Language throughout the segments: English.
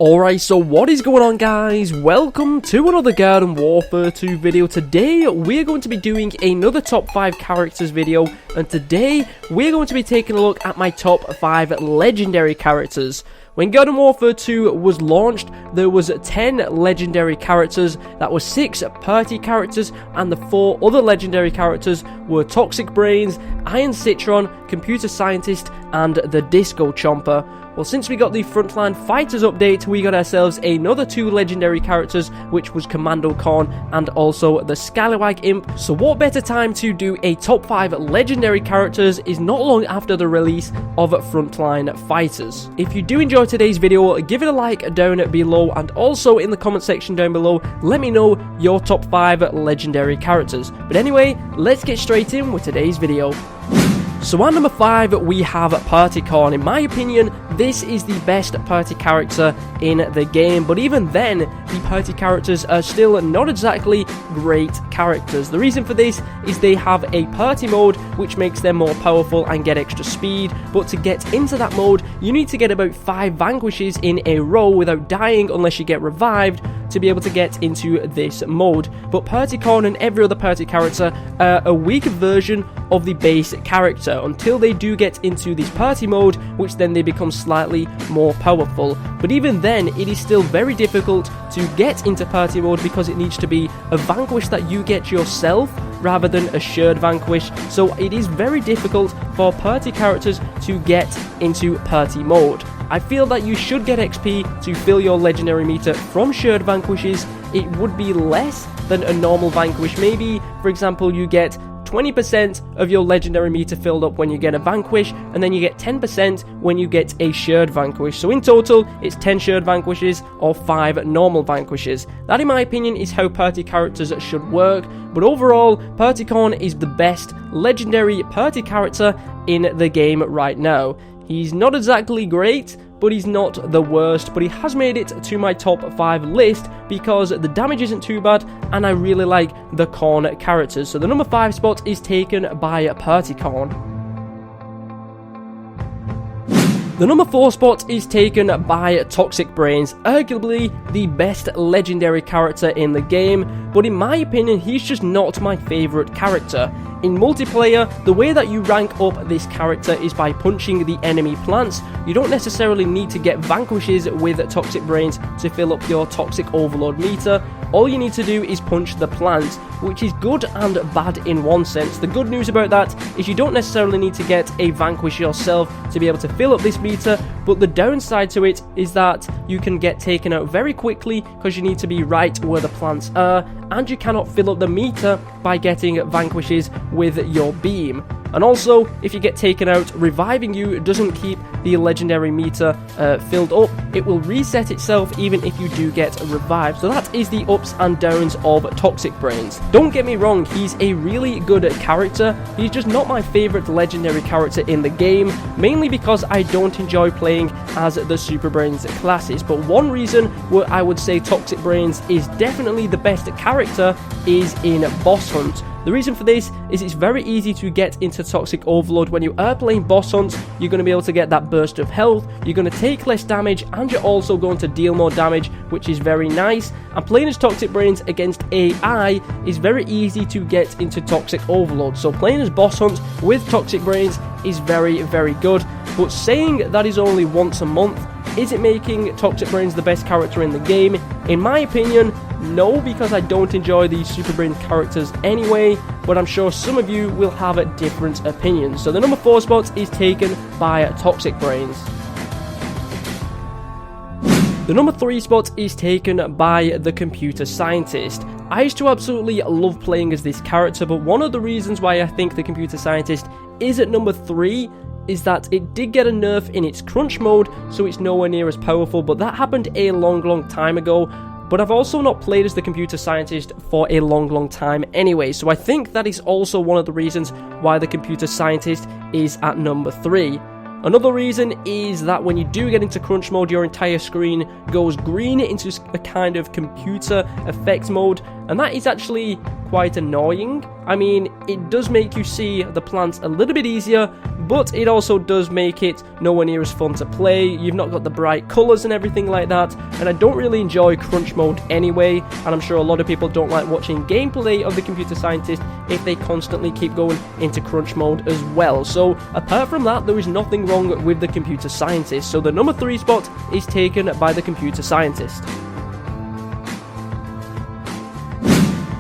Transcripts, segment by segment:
Alright, so what is going on, guys? Welcome to another Garden Warfare 2 video. Today, we're going to be doing another top 5 characters video, and today, we're going to be taking a look at my top 5 legendary characters. When Garden Warfare 2 was launched, there was 10 legendary characters, that was 6 party characters, and the 4 other legendary characters were Toxic Brains, Iron Citron, Computer Scientist, and the Disco Chomper. Well, since we got the Frontline Fighters update, we got ourselves another 2 legendary characters, which was Commando Khan and also the Scallywag Imp. So what better time to do a top 5 legendary characters is not long after the release of Frontline Fighters. If you do enjoy today's video, give it a like down below, and also in the comment section down below, let me know your top 5 legendary characters. But anyway, let's get straight in with today's video. So at number 5, we have Party Khan. In my opinion, this is the best party character in the game, but even then, the party characters are still not exactly great characters. The reason for this is they have a party mode, which makes them more powerful and get extra speed, but to get into that mode, you need to get about 5 vanquishes in a row without dying unless you get revived to be able to get into this mode. But Party Khan and every other party character are a weaker version of the base character until they do get into this party mode, which then they become slightly more powerful. But even then, it is still very difficult to get into party mode because it needs to be a vanquish that you get yourself rather than a shared vanquish, so it is very difficult for party characters to get into party mode. I feel that you should get XP to fill your legendary meter from shared vanquishes. It would be less than a normal vanquish. Maybe, for example, you get 20% of your legendary meter filled up when you get a vanquish, and then you get 10% when you get a shared vanquish. So in total, it's 10 shared vanquishes or 5 normal vanquishes. That, in my opinion, is how party characters should work. But overall, Party Khan is the best legendary party character in the game right now. He's not exactly great, but he's not the worst, but he has made it to my top 5 list because the damage isn't too bad and I really like the Khan characters. So the number 5 spot is taken by Party Khan. The number 4 spot is taken by Toxic Brains, arguably the best legendary character in the game, but in my opinion, he's just not my favourite character. In multiplayer, the way that you rank up this character is by punching the enemy plants. You don't necessarily need to get vanquishes with Toxic Brains to fill up your Toxic Overload meter. All you need to do is punch the plants, which is good and bad in one sense. The good news about that is you don't necessarily need to get a vanquish yourself to be able to fill up this meter, but the downside to it is that you can get taken out very quickly because you need to be right where the plants are, and you cannot fill up the meter by getting vanquishes with your beam. And also, if you get taken out, reviving you doesn't keep the legendary meter filled up. It will reset itself even if you do get revived. So that is the ups and downs of Toxic Brains. Don't get me wrong, he's a really good character. He's just not my favourite legendary character in the game, mainly because I don't enjoy playing as the Super Brains classes. But one reason where I would say Toxic Brains is definitely the best character is in Boss Hunt. The reason for this is it's very easy to get into Toxic Overload. When you are playing boss hunts, you're going to be able to get that burst of health, you're going to take less damage, and you're also going to deal more damage, which is very nice. And playing as Toxic Brains against AI is very easy to get into Toxic Overload. So playing as boss hunts with Toxic Brains is very, very good. But saying that is only once a month, is it making Toxic Brains the best character in the game? In my opinion, no, because I don't enjoy these Super Brains characters anyway, but I'm sure some of you will have different opinions. So the number 4 spot is taken by Toxic Brains. The number 3 spot is taken by the Computer Scientist. I used to absolutely love playing as this character, but one of the reasons why I think the Computer Scientist is at number 3 is that it did get a nerf in its crunch mode, so it's nowhere near as powerful, but that happened a long time ago. But I've also not played as the Computer Scientist for a long time anyway, so I think that is also one of the reasons why the Computer Scientist is at number 3. Another reason is that when you do get into crunch mode, your entire screen goes green into a kind of computer effect mode, and that is actually quite annoying. I mean, it does make you see the plants a little bit easier, but it also does make it nowhere near as fun to play. You've not got the bright colors and everything like that, and I don't really enjoy crunch mode anyway, and I'm sure a lot of people don't like watching gameplay of the computer scientist if they constantly keep going into crunch mode as well. So apart from that, there is nothing wrong with the computer scientist. So the number 3 spot is taken by the computer scientist.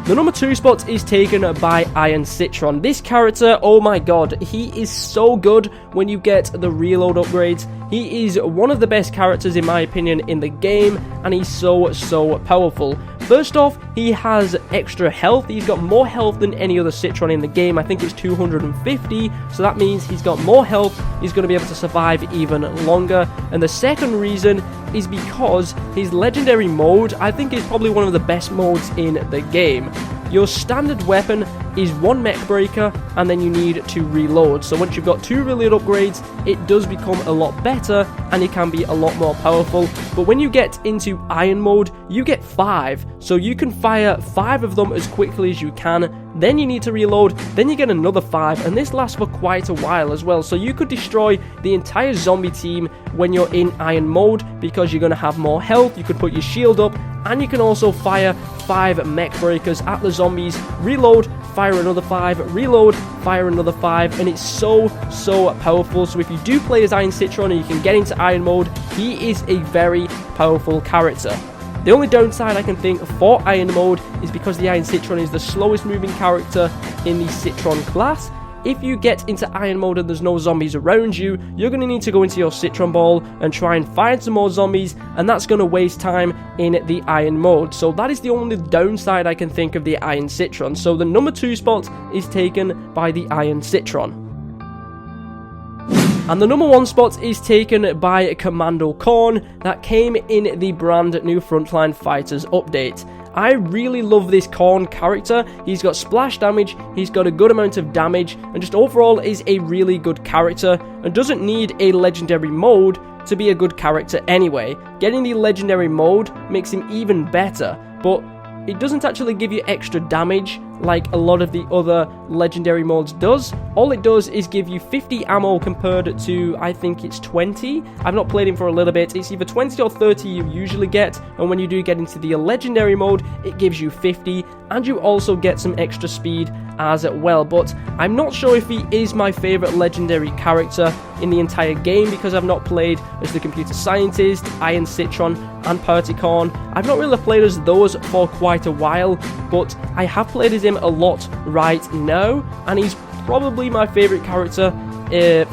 The number 2 spot is taken by Iron Citron. This character, oh my god, he is so good when you get the reload upgrades. He is one of the best characters in my opinion in the game, and he's so powerful. First off, he has extra health. He's got more health than any other Citron in the game. I think it's 250, so that means he's got more health. He's going to be able to survive even longer. And the second reason is because his legendary mode, I think, is probably one of the best modes in the game. Your standard weapon is 1 mech breaker, and then you need to reload. So once you've got 2 reload upgrades, it does become a lot better, and it can be a lot more powerful. But when you get into Iron mode, you get 5. So you can fire 5 of them as quickly as you can, then you need to reload, then you get another 5, and this lasts for quite a while as well. So you could destroy the entire zombie team when you're in Iron mode, because you're going to have more health. You could put your shield up, and you can also fire 5 mech breakers at the zombies, reload, fire another 5, reload, fire another 5, and it's so powerful. So if you do play as Iron Citron and you can get into Iron mode, he is a very powerful character. The only downside I can think for Iron mode is because the Iron Citron is the slowest moving character in the Citron class. If you get into Iron mode and there's no zombies around you, you're going to need to go into your Citron ball and try and find some more zombies, and that's going to waste time in the Iron mode. So that is the only downside I can think of the Iron Citron. So the number 2 spot is taken by the Iron Citron. And the number 1 spot is taken by Commando Corn, that came in the brand new Frontline Fighters update. I really love this Corn character. He's got splash damage, he's got a good amount of damage, and just overall is a really good character, and doesn't need a legendary mode to be a good character anyway. Getting the legendary mode makes him even better, but it doesn't actually give you extra damage like a lot of the other legendary modes does. All it does is give you 50 ammo compared to, I think it's 20. I've not played him for a little bit. It's either 20 or 30 you usually get, and when you do get into the legendary mode, it gives you 50, and you also get some extra speed as well. But I'm not sure if he is my favorite legendary character in the entire game, because I've not played as the computer scientist, Iron Citron, and Party Corn. I've not really played as those for quite a while, but I have played as him a lot right now, and he's probably my favorite character,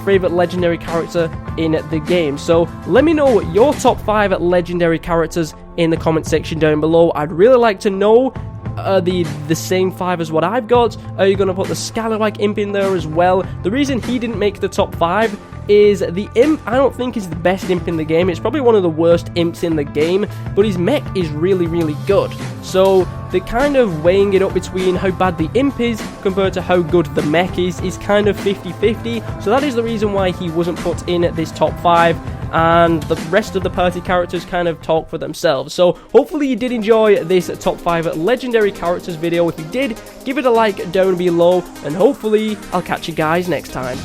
favorite legendary character in the game. So let me know your top 5 legendary characters in the comment section down below. I'd really like to know. The same 5 as what I've got? Are you going to put the Scalawag Imp in there as well? The reason he didn't make the top 5 is the Imp, I don't think, is the best Imp in the game. It's probably one of the worst Imps in the game, but his mech is really good. So the kind of weighing it up between how bad the Imp is compared to how good the mech is kind of 50-50. So that is the reason why he wasn't put in this top 5. And the rest of the party characters kind of talk for themselves. So hopefully you did enjoy this top 5 legendary characters video. If you did, give it a like down below, and hopefully I'll catch you guys next time.